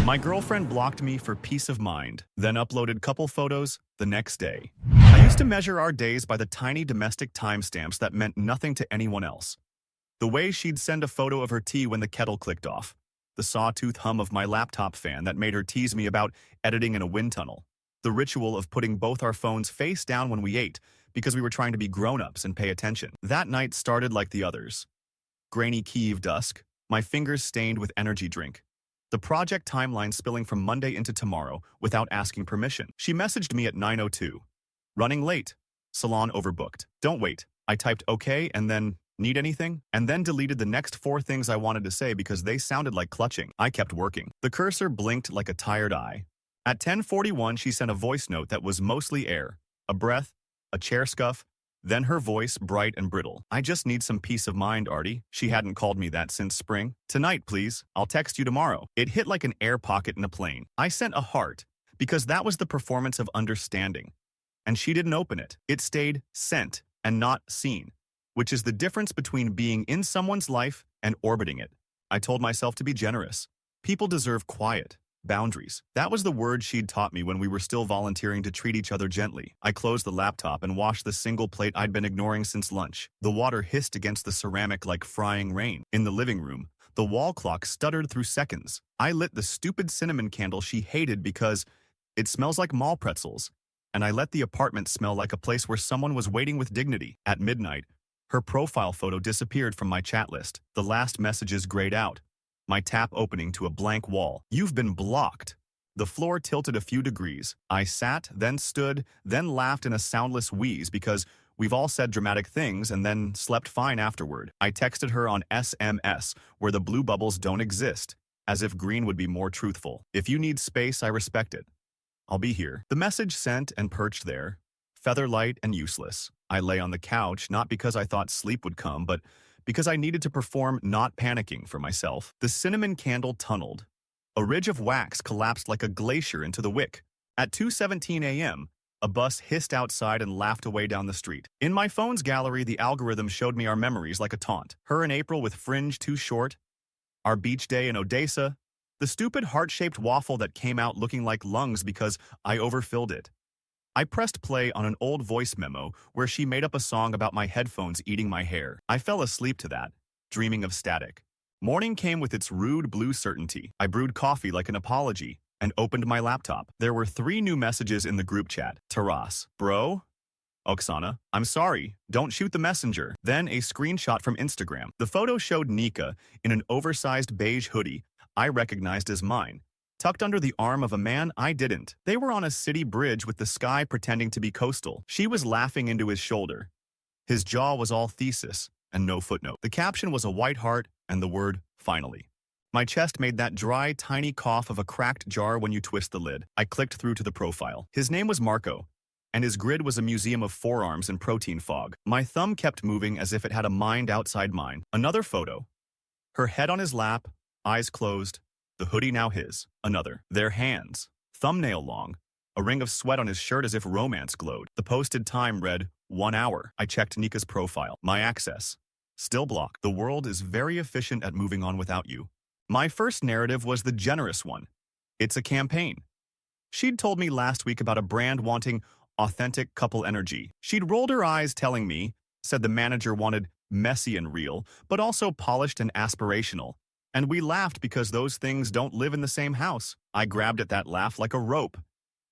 My girlfriend blocked me for peace of mind, then uploaded couple photos the next day. I used to measure our days by the tiny domestic timestamps that meant nothing to anyone else. The way she'd send a photo of her tea when the kettle clicked off. The sawtooth hum of my laptop fan that made her tease me about editing in a wind tunnel. The ritual of putting both our phones face down when we ate because we were trying to be grown-ups and pay attention. That night started like the others. Grainy Kiev dusk, my fingers stained with energy drink. The project timeline spilling from Monday into tomorrow without asking permission. She messaged me at 9:02. Running late. Salon overbooked. Don't wait. I typed okay and then need anything? And then deleted the next 4 things I wanted to say because they sounded like clutching. I kept working. The cursor blinked like a tired eye. At 10:41, she sent a voice note that was mostly air. A breath, a chair scuff, then her voice bright and brittle. I just need some peace of mind, Artie. She hadn't called me that since spring. Tonight, please. I'll text you tomorrow. It hit like an air pocket in a plane. I sent a heart because that was the performance of understanding. And she didn't open it. It stayed sent and not seen, which is the difference between being in someone's life and orbiting it. I told myself to be generous. People deserve quiet. Boundaries. That was the word she'd taught me when we were still volunteering to treat each other gently. I closed the laptop and washed the single plate I'd been ignoring since lunch. The water hissed against the ceramic like frying rain. In the living room, the wall clock stuttered through seconds. I lit the stupid cinnamon candle she hated because it smells like mall pretzels, and I let the apartment smell like a place where someone was waiting with dignity. At midnight, her profile photo disappeared from my chat list. The last messages grayed out. My tap opening to a blank wall. You've been blocked. The floor tilted a few degrees. I sat, then stood, then laughed in a soundless wheeze because we've all said dramatic things and then slept fine afterward. I texted her on SMS, where the blue bubbles don't exist, as if green would be more truthful. If you need space, I respect it. I'll be here. The message sent and perched there, featherlight and useless. I lay on the couch, not because I thought sleep would come, but because I needed to perform not panicking for myself. The cinnamon candle tunneled. A ridge of wax collapsed like a glacier into the wick. At 2:17 a.m., a bus hissed outside and laughed away down the street. In my phone's gallery, the algorithm showed me our memories like a taunt. Her in April with fringe too short, our beach day in Odessa, the stupid heart-shaped waffle that came out looking like lungs because I overfilled it. I pressed play on an old voice memo where she made up a song about my headphones eating my hair. I fell asleep to that, dreaming of static. Morning came with its rude blue certainty. I brewed coffee like an apology and opened my laptop. There were 3 new messages in the group chat. Taras, bro. Oksana, I'm sorry, don't shoot the messenger. Then a screenshot from Instagram. The photo showed Nika in an oversized beige hoodie I recognized as mine, tucked under the arm of a man I didn't. They were on a city bridge with the sky pretending to be coastal. She was laughing into his shoulder. His jaw was all thesis and no footnote. The caption was a white heart and the word, finally. My chest made that dry, tiny cough of a cracked jar when you twist the lid. I clicked through to the profile. His name was Marco, and his grid was a museum of forearms and protein fog. My thumb kept moving as if it had a mind outside mine. Another photo. Her head on his lap, eyes closed, the hoodie now his. Another. Their hands. Thumbnail long. A ring of sweat on his shirt as if romance glowed. The posted time read 1 hour. I checked Nika's profile. My access. Still blocked. The world is very efficient at moving on without you. My first narrative was the generous one. It's a campaign. She'd told me last week about a brand wanting authentic couple energy. She'd rolled her eyes telling me, said the manager wanted messy and real, but also polished and aspirational. And we laughed because those things don't live in the same house. I grabbed at that laugh like a rope.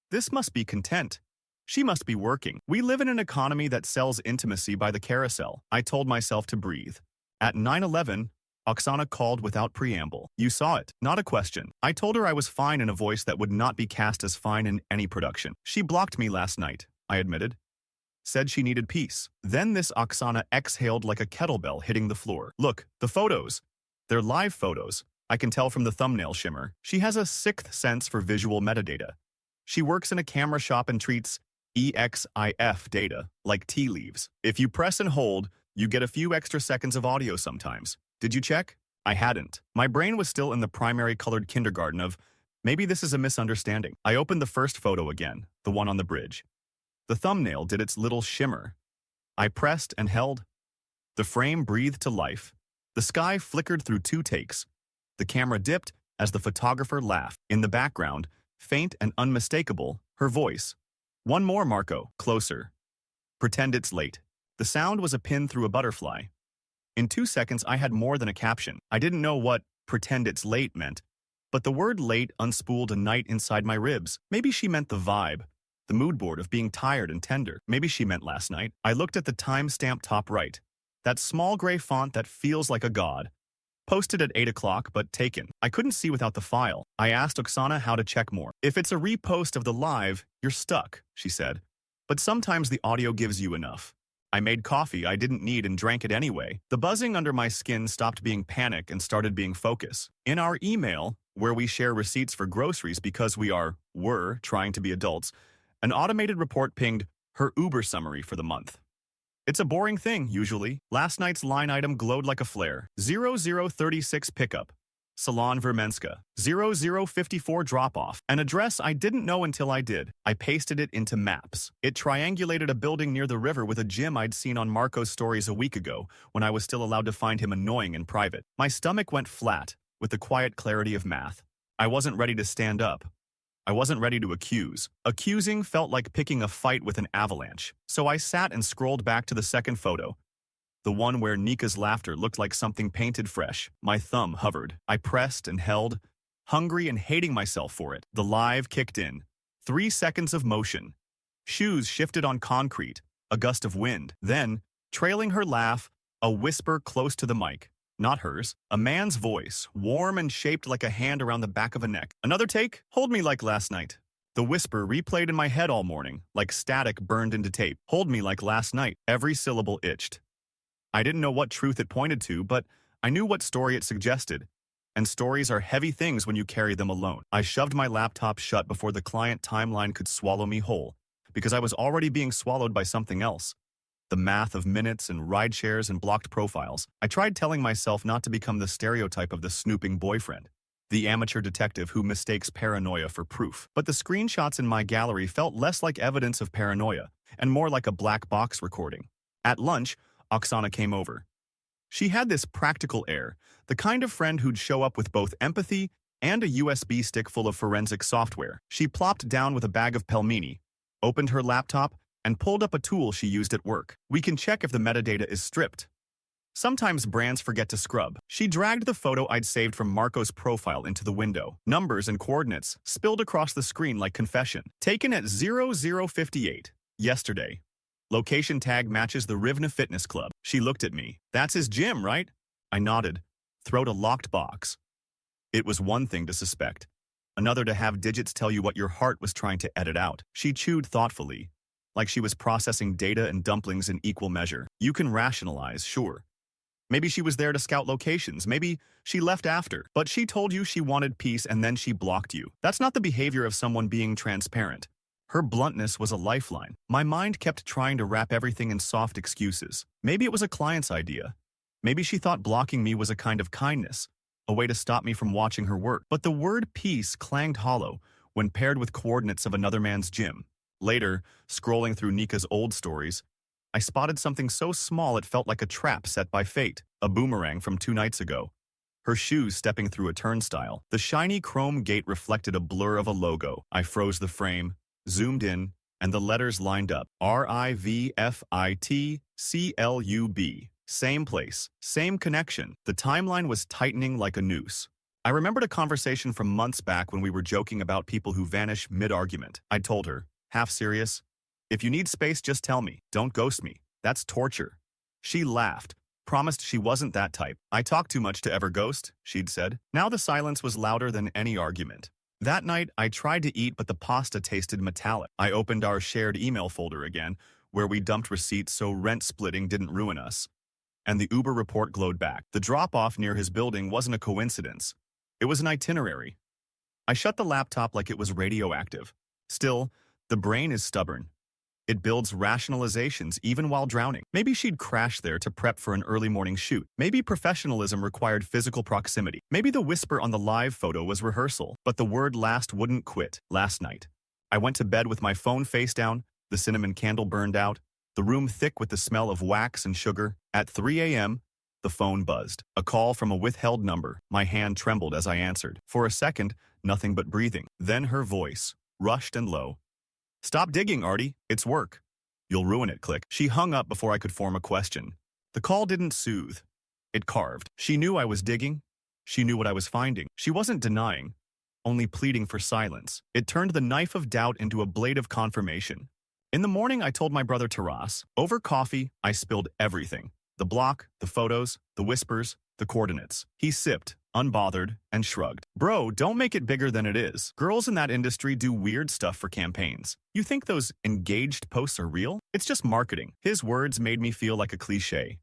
This must be content. She must be working. We live in an economy that sells intimacy by the carousel. I told myself to breathe. At 9:11, Oksana called without preamble. You saw it, not a question. I told her I was fine in a voice that would not be cast as fine in any production. She blocked me last night, I admitted. Said she needed peace. Then this Oksana exhaled like a kettlebell hitting the floor. Look, the photos. They're live photos. I can tell from the thumbnail shimmer. She has a 6th sense for visual metadata. She works in a camera shop and treats EXIF data like tea leaves. If you press and hold, you get a few extra seconds of audio sometimes. Did you check? I hadn't. My brain was still in the primary colored kindergarten of, maybe this is a misunderstanding. I opened the first photo again, the one on the bridge. The thumbnail did its little shimmer. I pressed and held. The frame breathed to life. The sky flickered through 2 takes. The camera dipped, as the photographer laughed. In the background, faint and unmistakable, her voice. One more, Marco. Closer. Pretend it's late. The sound was a pin through a butterfly. In 2 seconds, I had more than a caption. I didn't know what pretend it's late meant, but the word late unspooled a night inside my ribs. Maybe she meant the vibe, the mood board of being tired and tender. Maybe she meant last night. I looked at the timestamp top right. That small gray font that feels like a god. Posted at 8 o'clock, but taken. I couldn't see without the file. I asked Oksana how to check more. If it's a repost of the live, you're stuck, she said. But sometimes the audio gives you enough. I made coffee I didn't need and drank it anyway. The buzzing under my skin stopped being panic and started being focus. In our email, where we share receipts for groceries because were trying to be adults, an automated report pinged her Uber summary for the month. It's a boring thing, usually. Last night's line item glowed like a flare. 0036 pickup. Salon Vermenska. 0054 drop-off. An address I didn't know until I did. I pasted it into Maps. It triangulated a building near the river with a gym I'd seen on Marco's stories a week ago, when I was still allowed to find him annoying in private. My stomach went flat, with the quiet clarity of math. I wasn't ready to stand up. I wasn't ready to accuse. Accusing felt like picking a fight with an avalanche. So I sat and scrolled back to the second photo. The one where Nika's laughter looked like something painted fresh. My thumb hovered. I pressed and held, hungry and hating myself for it. The live kicked in. 3 seconds of motion. Shoes shifted on concrete. A gust of wind. Then, trailing her laugh, a whisper close to the mic. Not hers. A man's voice, warm and shaped like a hand around the back of a neck. Another take? Hold me like last night. The whisper replayed in my head all morning, like static burned into tape. Hold me like last night. Every syllable itched. I didn't know what truth it pointed to, but I knew what story it suggested. And stories are heavy things when you carry them alone. I shoved my laptop shut before the client timeline could swallow me whole, because I was already being swallowed by something else. The math of minutes and ride shares and blocked profiles. I tried telling myself not to become the stereotype of the snooping boyfriend, the amateur detective who mistakes paranoia for proof. But the screenshots in my gallery felt less like evidence of paranoia and more like a black box recording. At lunch, Oksana came over. She had this practical air, the kind of friend who'd show up with both empathy and a USB stick full of forensic software. She plopped down with a bag of pelmeni, opened her laptop, and pulled up a tool she used at work. We can check if the metadata is stripped. Sometimes brands forget to scrub. She dragged the photo I'd saved from Marco's profile into the window. Numbers and coordinates spilled across the screen like confession. Taken at 0058, yesterday. Location tag matches the Rivna Fitness Club. She looked at me. That's his gym, right? I nodded. Throat a locked box. It was one thing to suspect. Another to have digits tell you what your heart was trying to edit out. She chewed thoughtfully, like she was processing data and dumplings in equal measure. You can rationalize, sure. Maybe she was there to scout locations. Maybe she left after. But she told you she wanted peace and then she blocked you. That's not the behavior of someone being transparent. Her bluntness was a lifeline. My mind kept trying to wrap everything in soft excuses. Maybe it was a client's idea. Maybe she thought blocking me was a kind of kindness, a way to stop me from watching her work. But the word peace clanged hollow when paired with coordinates of another man's gym. Later, scrolling through Nika's old stories, I spotted something so small it felt like a trap set by fate, a boomerang from 2 nights ago. Her shoes stepping through a turnstile. The shiny chrome gate reflected a blur of a logo. I froze the frame, zoomed in, and the letters lined up. RIVFITCLUB. Same place, same connection. The timeline was tightening like a noose. I remembered a conversation from months back when we were joking about people who vanish mid-argument. I told her, half serious, if you need space, just tell me. Don't ghost me. That's torture. She laughed, promised she wasn't that type. I talk too much to ever ghost, she'd said. Now the silence was louder than any argument. That night, I tried to eat, but the pasta tasted metallic. I opened our shared email folder again, where we dumped receipts so rent splitting didn't ruin us. And the Uber report glowed back. The drop-off near his building wasn't a coincidence. It was an itinerary. I shut the laptop like it was radioactive. Still, the brain is stubborn. It builds rationalizations even while drowning. Maybe she'd crashed there to prep for an early morning shoot. Maybe professionalism required physical proximity. Maybe the whisper on the live photo was rehearsal. But the word last wouldn't quit. Last night, I went to bed with my phone face down, the cinnamon candle burned out, the room thick with the smell of wax and sugar. At 3 a.m., The phone buzzed. A call from a withheld number. My hand trembled as I answered. For a second, nothing but breathing. Then her voice, rushed and low. "Stop digging, Artie. It's work." "You'll ruin it," click. She hung up before I could form a question. The call didn't soothe. It carved. She knew I was digging. She knew what I was finding. She wasn't denying, only pleading for silence. It turned the knife of doubt into a blade of confirmation. In the morning, I told my brother Taras. Over coffee, I spilled everything. The block, the photos, the whispers, the coordinates. He sipped, unbothered, and shrugged. "Bro, don't make it bigger than it is. Girls in that industry do weird stuff for campaigns. You think those engaged posts are real? It's just marketing." His words made me feel like a cliche.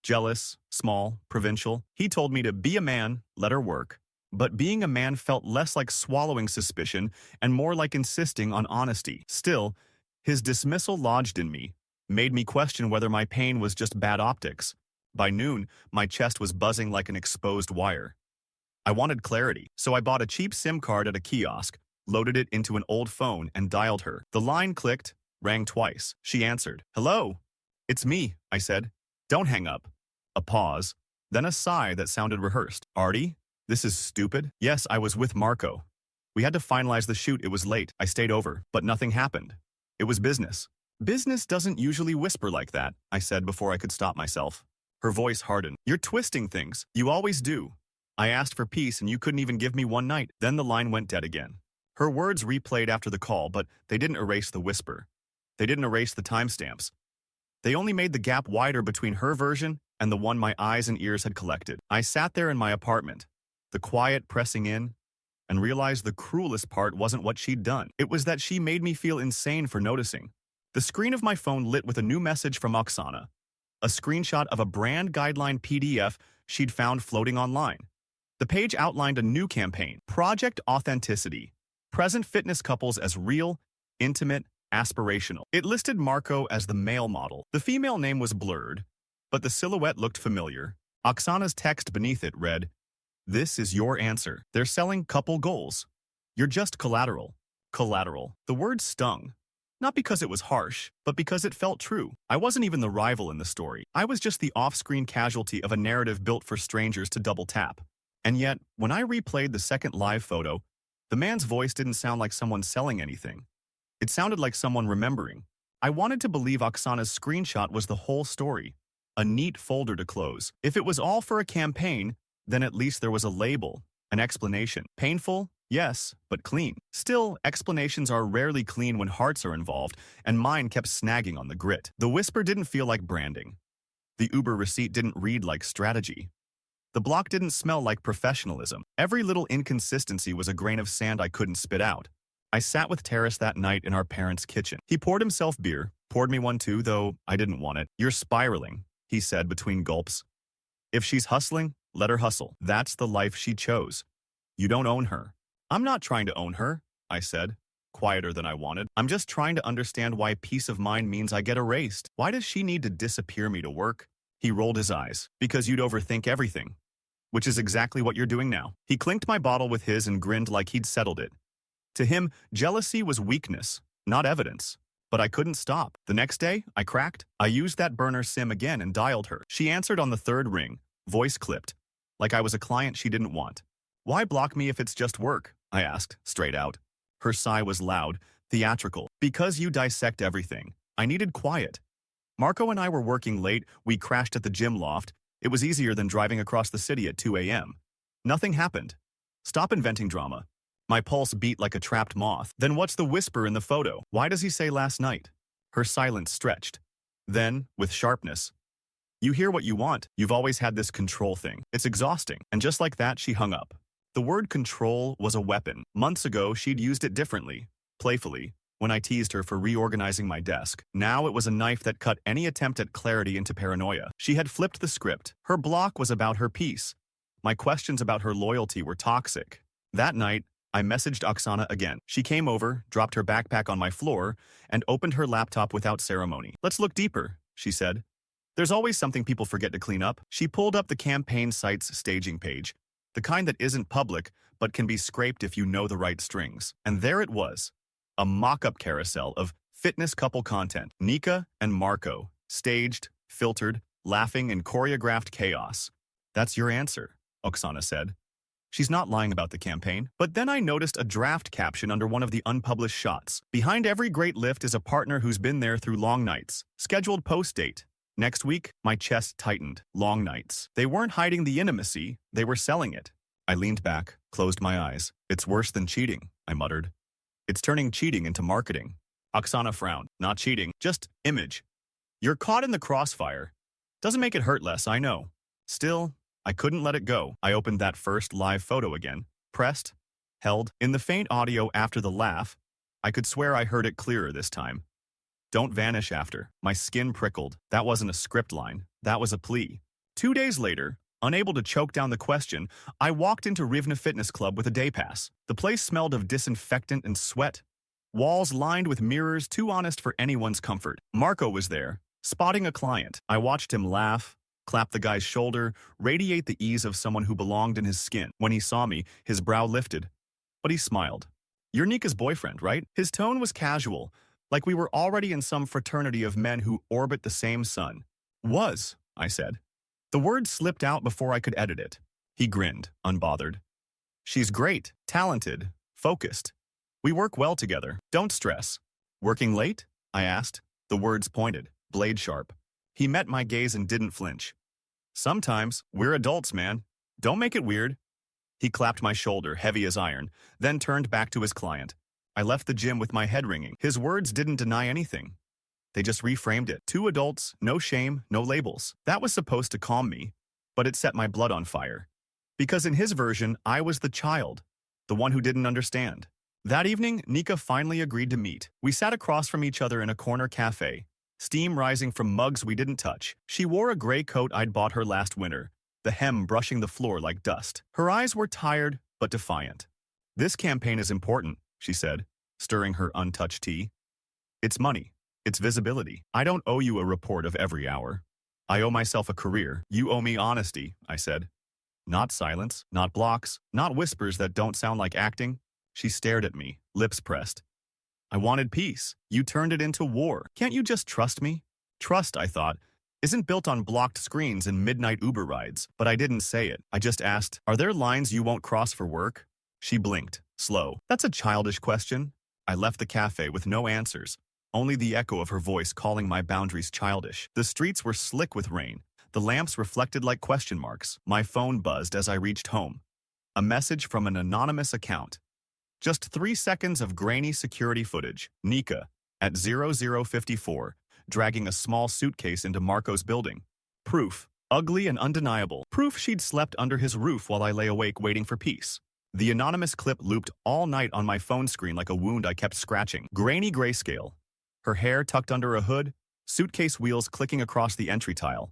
Jealous, small, provincial. He told me to be a man, let her work. But being a man felt less like swallowing suspicion and more like insisting on honesty. Still, his dismissal lodged in me, made me question whether my pain was just bad optics. By noon, my chest was buzzing like an exposed wire. I wanted clarity, so I bought a cheap SIM card at a kiosk, loaded it into an old phone, and dialed her. The line clicked, rang twice. She answered. "Hello. It's me," I said. "Don't hang up." A pause, then a sigh that sounded rehearsed. "Artie? This is stupid." "Yes, I was with Marco. We had to finalize the shoot. It was late. I stayed over, but nothing happened. It was business." "Business doesn't usually whisper like that," I said before I could stop myself. Her voice hardened. "You're twisting things. You always do. I asked for peace and you couldn't even give me one night." Then the line went dead again. Her words replayed after the call, but they didn't erase the whisper. They didn't erase the timestamps. They only made the gap wider between her version and the one my eyes and ears had collected. I sat there in my apartment, the quiet pressing in, and realized the cruelest part wasn't what she'd done. It was that she made me feel insane for noticing. The screen of my phone lit with a new message from Oksana, a screenshot of a brand guideline PDF she'd found floating online. The page outlined a new campaign, Project Authenticity, present fitness couples as real, intimate, aspirational. It listed Marco as the male model. The female name was blurred, but the silhouette looked familiar. Oksana's text beneath it read, "This is your answer. They're selling couple goals. You're just collateral." Collateral. The word stung. Not because it was harsh, but because it felt true. I wasn't even the rival in the story. I was just the off-screen casualty of a narrative built for strangers to double tap. And yet, when I replayed the second live photo, the man's voice didn't sound like someone selling anything. It sounded like someone remembering. I wanted to believe Oksana's screenshot was the whole story, a neat folder to close. If it was all for a campaign, then at least there was a label, an explanation. Painful? Yes, but clean. Still, explanations are rarely clean when hearts are involved, and mine kept snagging on the grit. The whisper didn't feel like branding. The Uber receipt didn't read like strategy. The block didn't smell like professionalism. Every little inconsistency was a grain of sand I couldn't spit out. I sat with Taras that night in our parents' kitchen. He poured himself beer, poured me one too, though I didn't want it. "You're spiraling," he said between gulps. "If she's hustling, let her hustle. That's the life she chose. You don't own her." "I'm not trying to own her," I said, quieter than I wanted. "I'm just trying to understand why peace of mind means I get erased. Why does she need to disappear me to work?" He rolled his eyes. "Because you'd overthink everything. Which is exactly what you're doing now." He clinked my bottle with his and grinned like he'd settled it. To him, jealousy was weakness, not evidence. But I couldn't stop. The next day, I cracked. I used that burner SIM again and dialed her. She answered on the third ring, voice clipped, like I was a client she didn't want. "Why block me if it's just work?" I asked, straight out. Her sigh was loud, theatrical. "Because you dissect everything. I needed quiet. Marco and I were working late. We crashed at the gym loft. It was easier than driving across the city at 2 a.m. Nothing happened. Stop inventing drama." My pulse beat like a trapped moth. "Then what's the whisper in the photo? Why does he say last night?" Her silence stretched. Then, with sharpness, "You hear what you want. You've always had this control thing. It's exhausting." And just like that, she hung up. The word control was a weapon. Months ago, she'd used it differently, playfully, when I teased her for reorganizing my desk. Now it was a knife that cut any attempt at clarity into paranoia. She had flipped the script. Her block was about her peace. My questions about her loyalty were toxic. That night, I messaged Oksana again. She came over, dropped her backpack on my floor, and opened her laptop without ceremony. "Let's look deeper," she said. "There's always something people forget to clean up." She pulled up the campaign site's staging page, the kind that isn't public, but can be scraped if you know the right strings. And there it was, a mock-up carousel of fitness couple content. Nika and Marco, staged, filtered, laughing in choreographed chaos. That's your answer, Oksana said. She's not lying about the campaign. But then I noticed a draft caption under one of the unpublished shots. Behind every great lift is a partner who's been there through long nights. Scheduled post date. Next week, my chest tightened. Long nights. They weren't hiding the intimacy, they were selling it. I leaned back, closed my eyes. It's worse than cheating, I muttered. It's turning cheating into marketing. Oksana frowned. Not cheating, just image. You're caught in the crossfire. Doesn't make it hurt less, I know. Still, I couldn't let it go. I opened that first live photo again. Pressed. Held. In the faint audio after the laugh, I could swear I heard it clearer this time. Don't vanish after. My skin prickled. That wasn't a script line. That was a plea. 2 days later, unable to choke down the question, I walked into Rivna Fitness Club with a day pass. The place smelled of disinfectant and sweat. Walls lined with mirrors too honest for anyone's comfort. Marco was there, spotting a client. I watched him laugh, clap the guy's shoulder, radiate the ease of someone who belonged in his skin. When he saw me, his brow lifted. But he smiled. You're Nika's boyfriend, right? His tone was casual, like we were already in some fraternity of men who orbit the same sun. Was, I said. The word slipped out before I could edit it. He grinned, unbothered. She's great, talented, focused. We work well together. Don't stress. Working late? I asked. The words pointed, blade sharp. He met my gaze and didn't flinch. Sometimes, we're adults, man. Don't make it weird. He clapped my shoulder, heavy as iron, then turned back to his client. I left the gym with my head ringing. His words didn't deny anything. They just reframed it. 2 adults, no shame, no labels. That was supposed to calm me, but it set my blood on fire. Because in his version, I was the child, the one who didn't understand. That evening, Nika finally agreed to meet. We sat across from each other in a corner cafe, steam rising from mugs we didn't touch. She wore a gray coat I'd bought her last winter, the hem brushing the floor like dust. Her eyes were tired, but defiant. This campaign is important, she said, stirring her untouched tea. It's money. It's visibility. I don't owe you a report of every hour. I owe myself a career. You owe me honesty, I said. Not silence, not blocks, not whispers that don't sound like acting. She stared at me, lips pressed. I wanted peace. You turned it into war. Can't you just trust me? Trust, I thought, isn't built on blocked screens and midnight Uber rides. But I didn't say it. I just asked, are there lines you won't cross for work? She blinked, slow. That's a childish question. I left the cafe with no answers, only the echo of her voice calling my boundaries childish. The streets were slick with rain. The lamps reflected like question marks. My phone buzzed as I reached home. A message from an anonymous account. Just 3 seconds of grainy security footage. Nika, at 0054, dragging a small suitcase into Marco's building. Proof, ugly and undeniable. Proof she'd slept under his roof while I lay awake waiting for peace. The anonymous clip looped all night on my phone screen like a wound I kept scratching. Grainy grayscale. Her hair tucked under a hood, suitcase wheels clicking across the entry tile.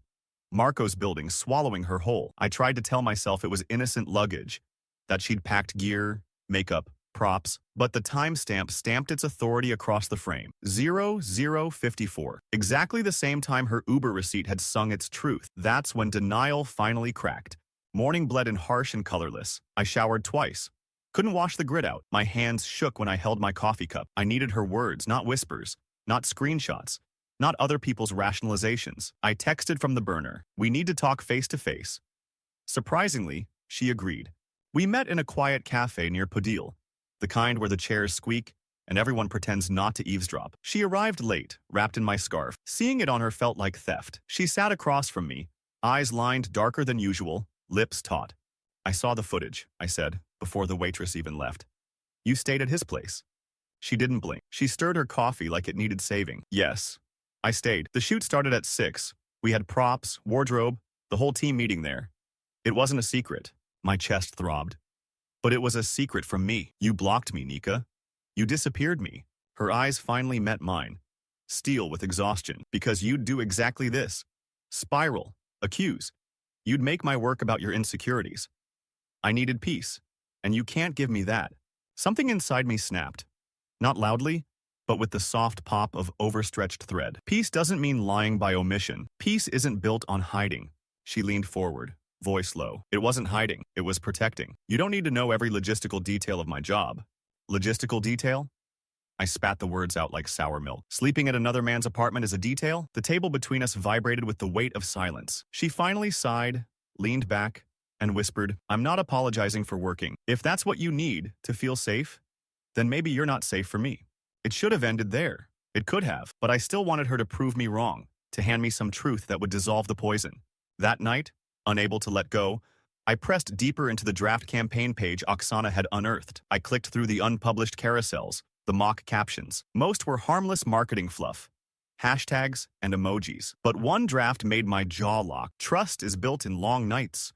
Marco's building swallowing her whole. I tried to tell myself it was innocent luggage, that she'd packed gear, makeup, props, but the timestamp stamped its authority across the frame. 0054. Exactly the same time her Uber receipt had sung its truth. That's when denial finally cracked. Morning bled in harsh and colorless. I showered twice. Couldn't wash the grit out. My hands shook when I held my coffee cup. I needed her words, not whispers, not screenshots, not other people's rationalizations. I texted from the burner. We need to talk face to face. Surprisingly, she agreed. We met in a quiet cafe near Podil, the kind where the chairs squeak and everyone pretends not to eavesdrop. She arrived late, wrapped in my scarf. Seeing it on her felt like theft. She sat across from me, eyes lined darker than usual, lips taut. I saw the footage, I said, before the waitress even left. You stayed at his place. She didn't blink. She stirred her coffee like it needed saving. Yes, I stayed. The shoot started at 6. We had props, wardrobe, the whole team meeting there. It wasn't a secret. My chest throbbed. But it was a secret from me. You blocked me, Nika. You disappeared me. Her eyes finally met mine. Steel with exhaustion. Because you'd do exactly this. Spiral. Accuse. You'd make my work about your insecurities. I needed peace. And you can't give me that. Something inside me snapped. Not loudly, but with the soft pop of overstretched thread. Peace doesn't mean lying by omission. Peace isn't built on hiding. She leaned forward, voice low. It wasn't hiding, it was protecting. You don't need to know every logistical detail of my job. Logistical detail? I spat the words out like sour milk. Sleeping at another man's apartment is a detail. The table between us vibrated with the weight of silence. She finally sighed, leaned back, and whispered, "I'm not apologizing for working. If that's what you need to feel safe, then maybe you're not safe for me." It should have ended there. It could have, but I still wanted her to prove me wrong, to hand me some truth that would dissolve the poison. That night, unable to let go, I pressed deeper into the draft campaign page Oksana had unearthed. I clicked through the unpublished carousels, the mock captions. Most were harmless marketing fluff, hashtags and emojis. But one draft made my jaw lock. Trust is built in long nights.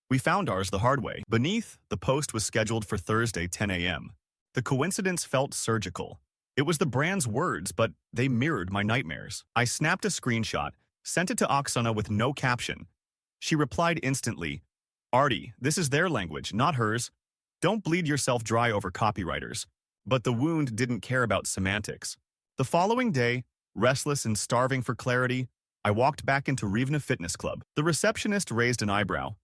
We found ours the hard way. Beneath, the post was scheduled for Thursday, 10 a.m. The coincidence felt surgical. It was the brand's words, but they mirrored my nightmares. I snapped a screenshot, sent it to Oksana with no caption. She replied instantly, "Artie, this is their language, not hers. Don't bleed yourself dry over copywriters." But the wound didn't care about semantics. The following day, restless and starving for clarity, I walked back into Rivna Fitness Club. The receptionist raised an eyebrow.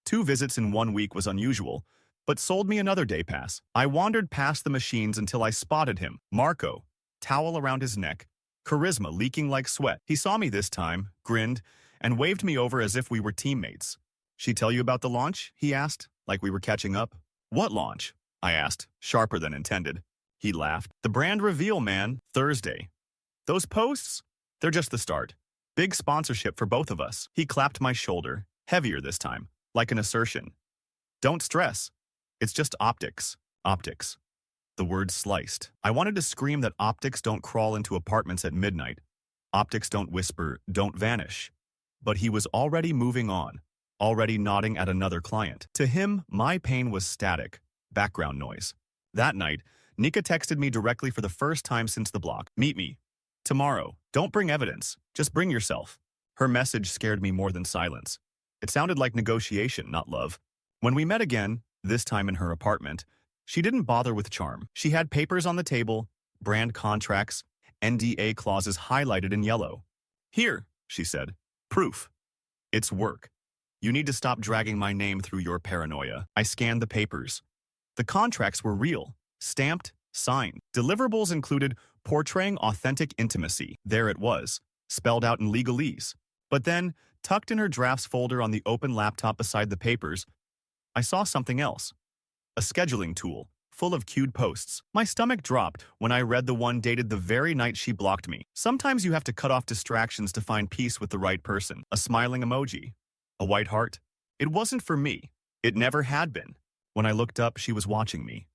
2 visits in 1 week was unusual, but sold me another day pass. I wandered past the machines until I spotted him. Marco, towel around his neck, charisma leaking like sweat. He saw me this time, grinned, and waved me over as if we were teammates. "She tell you about the launch?" he asked, like we were catching up. "What launch?" I asked, sharper than intended. He laughed. "The brand reveal, man, Thursday. Those posts? They're just the start. Big sponsorship for both of us." He clapped my shoulder, heavier this time, like an assertion. "Don't stress. It's just optics." Optics. The word sliced. I wanted to scream that optics don't crawl into apartments at midnight. Optics don't whisper, "Don't vanish." But he was already moving on, already nodding at another client. To him, my pain was static, background noise. That night, Nika texted me directly for the first time since the block. "Meet me. Tomorrow. Don't bring evidence. Just bring yourself." Her message scared me more than silence. It sounded like negotiation, not love. When we met again, this time in her apartment, she didn't bother with charm. She had papers on the table, brand contracts, NDA clauses highlighted in yellow. "Here," she said. "Proof. It's work. You need to stop dragging my name through your paranoia." I scanned the papers. The contracts were real, stamped, signed. Deliverables included portraying authentic intimacy. There it was, spelled out in legalese. But then, tucked in her drafts folder on the open laptop beside the papers, I saw something else. A scheduling tool, full of queued posts. My stomach dropped when I read the one dated the very night she blocked me. Sometimes you have to cut off distractions to find peace with the right person. A smiling emoji. A white heart. It wasn't for me. It never had been. When I looked up, she was watching me.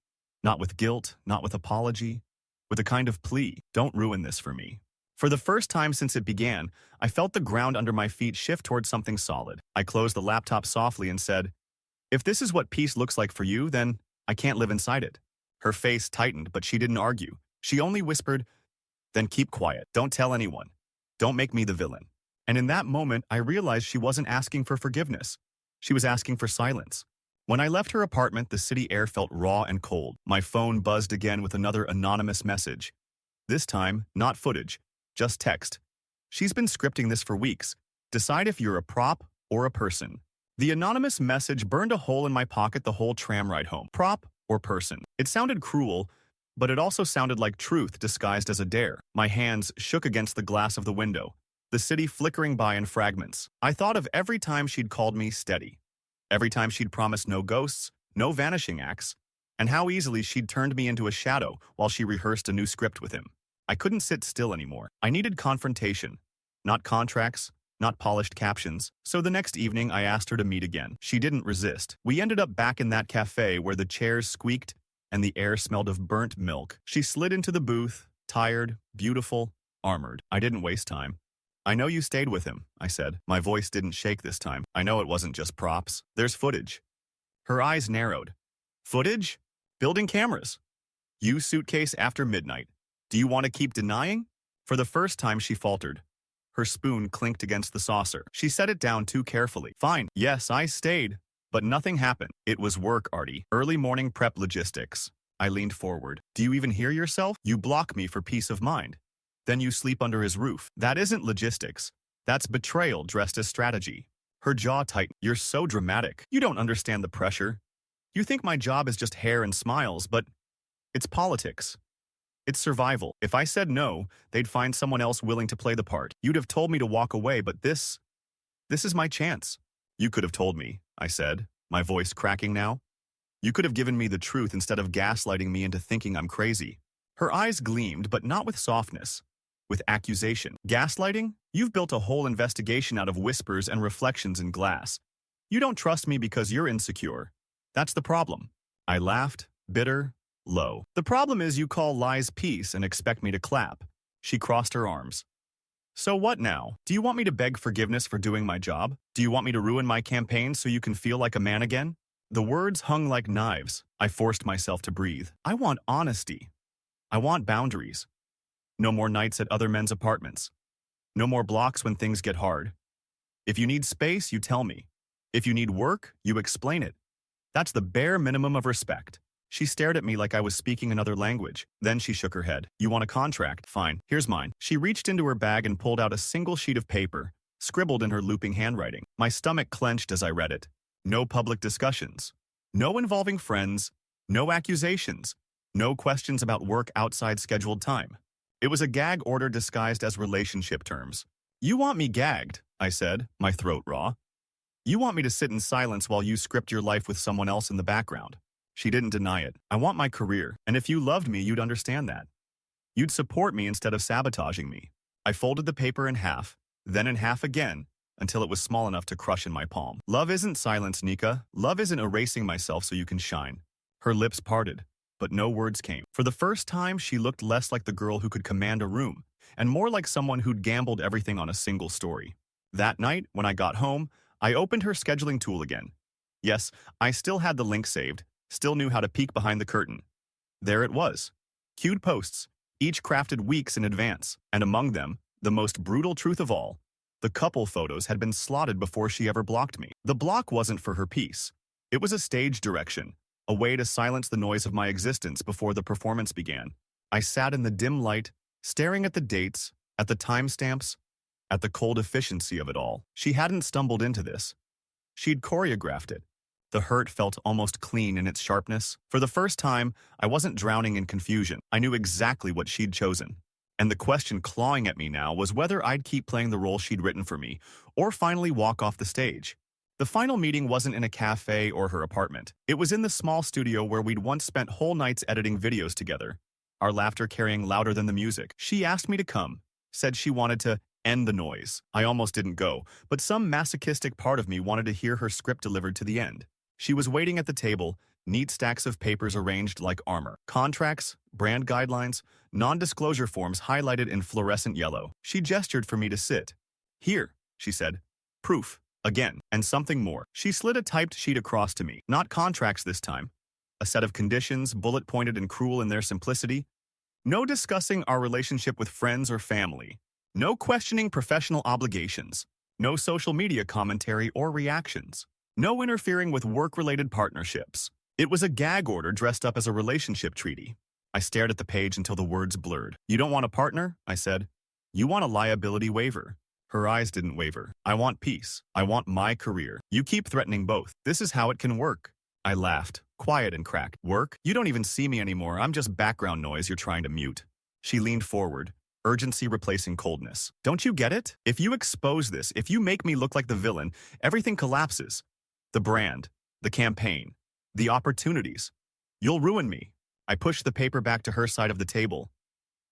Not with guilt, not with apology, with a kind of plea. "Don't ruin this for me." For the first time since it began, I felt the ground under my feet shift towards something solid. I closed the laptop softly and said, "If this is what peace looks like for you, then I can't live inside it." Her face tightened, but she didn't argue. She only whispered, "Then keep quiet. Don't tell anyone. Don't make me the villain." And in that moment, I realized she wasn't asking for forgiveness. She was asking for silence. When I left her apartment, the city air felt raw and cold. My phone buzzed again with another anonymous message. This time, not footage, just text. "She's been scripting this for weeks. Decide if you're a prop or a person." The anonymous message burned a hole in my pocket the whole tram ride home. Prop or person. It sounded cruel, but it also sounded like truth disguised as a dare. My hands shook against the glass of the window, the city flickering by in fragments. I thought of every time she'd called me steady, every time she'd promised no ghosts, no vanishing acts, and how easily she'd turned me into a shadow while she rehearsed a new script with him. I couldn't sit still anymore. I needed confrontation, not contracts, not polished captions. So the next evening, I asked her to meet again. She didn't resist. We ended up back in that cafe where the chairs squeaked and the air smelled of burnt milk. She slid into the booth, tired, beautiful, armored. I didn't waste time. "I know you stayed with him," I said. My voice didn't shake this time. "I know it wasn't just props. There's footage." Her eyes narrowed. "Footage? Building cameras. You suitcase after midnight. Do you want to keep denying?" For the first time, she faltered. Her spoon clinked against the saucer. She set it down too carefully. "Fine. Yes, I stayed. But nothing happened. It was work, Artie. Early morning prep logistics." I leaned forward. "Do you even hear yourself? You block me for peace of mind. Then you sleep under his roof. That isn't logistics. That's betrayal dressed as strategy." Her jaw tightened. "You're so dramatic. You don't understand the pressure. You think my job is just hair and smiles, but it's politics. It's survival. If I said no, they'd find someone else willing to play the part. You'd have told me to walk away, but this is my chance. You could have told me, I said, my voice cracking now. You could have given me the truth instead of gaslighting me into thinking I'm crazy. Her eyes gleamed, but not with softness, with accusation. Gaslighting? You've built a whole investigation out of whispers and reflections in glass. You don't trust me because you're insecure. That's the problem. I laughed, bitter, low. The problem is you call lies peace and expect me to clap. She crossed her arms. So what now? Do you want me to beg forgiveness for doing my job? Do you want me to ruin my campaign so you can feel like a man again? The words hung like knives. I forced myself to breathe. I want honesty. I want boundaries. No more nights at other men's apartments. No more blocks when things get hard. If you need space, you tell me. If you need work, you explain it. That's the bare minimum of respect. She stared at me like I was speaking another language. Then she shook her head. You want a contract? Fine, here's mine. She reached into her bag and pulled out a single sheet of paper, scribbled in her looping handwriting. My stomach clenched as I read it. No public discussions. No involving friends. No accusations. No questions about work outside scheduled time. It was a gag order disguised as relationship terms. You want me gagged, I said, my throat raw. You want me to sit in silence while you script your life with someone else in the background. She didn't deny it. I want my career, and if you loved me, you'd understand that. You'd support me instead of sabotaging me. I folded the paper in half, then in half again, until it was small enough to crush in my palm. Love isn't silence, Nika. Love isn't erasing myself so you can shine. Her lips parted, but no words came. For the first time, she looked less like the girl who could command a room, and more like someone who'd gambled everything on a single story. That night, when I got home, I opened her scheduling tool again. Yes, I still had the link saved, still knew how to peek behind the curtain. There it was. Cued posts, each crafted weeks in advance, and among them, the most brutal truth of all, the couple photos had been slotted before she ever blocked me. The block wasn't for her peace. It was a stage direction, a way to silence the noise of my existence before the performance began. I sat in the dim light, staring at the dates, at the timestamps, at the cold efficiency of it all. She hadn't stumbled into this. She'd choreographed it. The hurt felt almost clean in its sharpness. For the first time, I wasn't drowning in confusion. I knew exactly what she'd chosen. And the question clawing at me now was whether I'd keep playing the role she'd written for me, or finally walk off the stage. The final meeting wasn't in a cafe or her apartment. It was in the small studio where we'd once spent whole nights editing videos together, our laughter carrying louder than the music. She asked me to come, said she wanted to end the noise. I almost didn't go, but some masochistic part of me wanted to hear her script delivered to the end. She was waiting at the table, neat stacks of papers arranged like armor. Contracts, brand guidelines, non-disclosure forms highlighted in fluorescent yellow. She gestured for me to sit. Here, she said. Proof. Again. And something more. She slid a typed sheet across to me. Not contracts this time. A set of conditions, bullet-pointed and cruel in their simplicity. No discussing our relationship with friends or family. No questioning professional obligations. No social media commentary or reactions. No interfering with work-related partnerships. It was a gag order dressed up as a relationship treaty. I stared at the page until the words blurred. You don't want a partner? I said. You want a liability waiver. Her eyes didn't waver. I want peace. I want my career. You keep threatening both. This is how it can work. I laughed, quiet and cracked. Work? You don't even see me anymore. I'm just background noise you're trying to mute. She leaned forward, urgency replacing coldness. Don't you get it? If you expose this, if you make me look like the villain, everything collapses. The brand, the campaign, the opportunities. You'll ruin me. I pushed the paper back to her side of the table.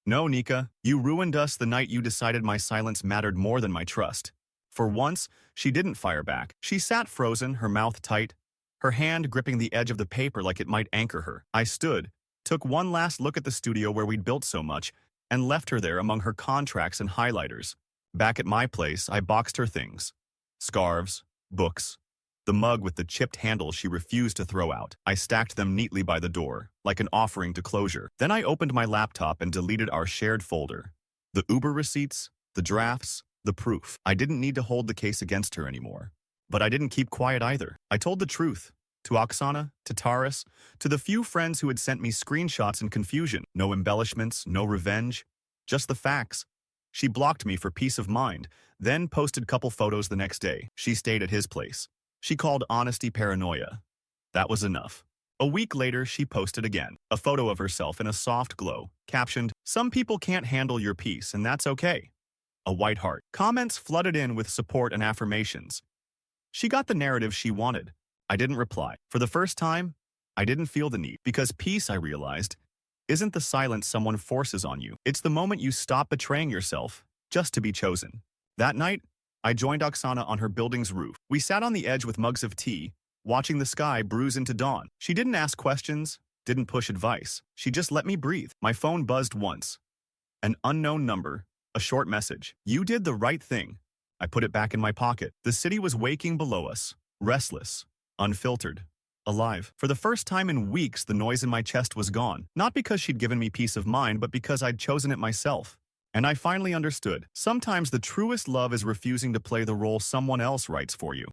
No, Nika, you ruined us the night you decided my silence mattered more than my trust. For once, she didn't fire back. She sat frozen, her mouth tight, her hand gripping the edge of the paper like it might anchor her. I stood, took one last look at the studio where we'd built so much, and left her there among her contracts and highlighters. Back at my place, I boxed her things. Scarves, books, the mug with the chipped handle she refused to throw out. I stacked them neatly by the door, like an offering to closure. Then I opened my laptop and deleted our shared folder. The Uber receipts, the drafts, the proof. I didn't need to hold the case against her anymore. But I didn't keep quiet either. I told the truth. To Oksana, to Taras, to the few friends who had sent me screenshots in confusion. No embellishments, no revenge, just the facts. She blocked me for peace of mind, then posted couple photos the next day. She stayed at his place. She called honesty paranoia. That was enough. A week later, she posted again, a photo of herself in a soft glow, captioned, "Some people can't handle your peace, and that's okay." A white heart. Comments flooded in with support and affirmations. She got the narrative she wanted. I didn't reply. For the first time, I didn't feel the need, because peace, I realized, isn't the silence someone forces on you. It's the moment you stop betraying yourself just to be chosen. That night, I joined Oksana on her building's roof. We sat on the edge with mugs of tea, watching the sky bruise into dawn. She didn't ask questions, didn't push advice. She just let me breathe. My phone buzzed once. An unknown number, a short message. "You did the right thing." I put it back in my pocket. The city was waking below us, restless, unfiltered, alive. For the first time in weeks, the noise in my chest was gone. Not because she'd given me peace of mind, but because I'd chosen it myself. And I finally understood. Sometimes the truest love is refusing to play the role someone else writes for you.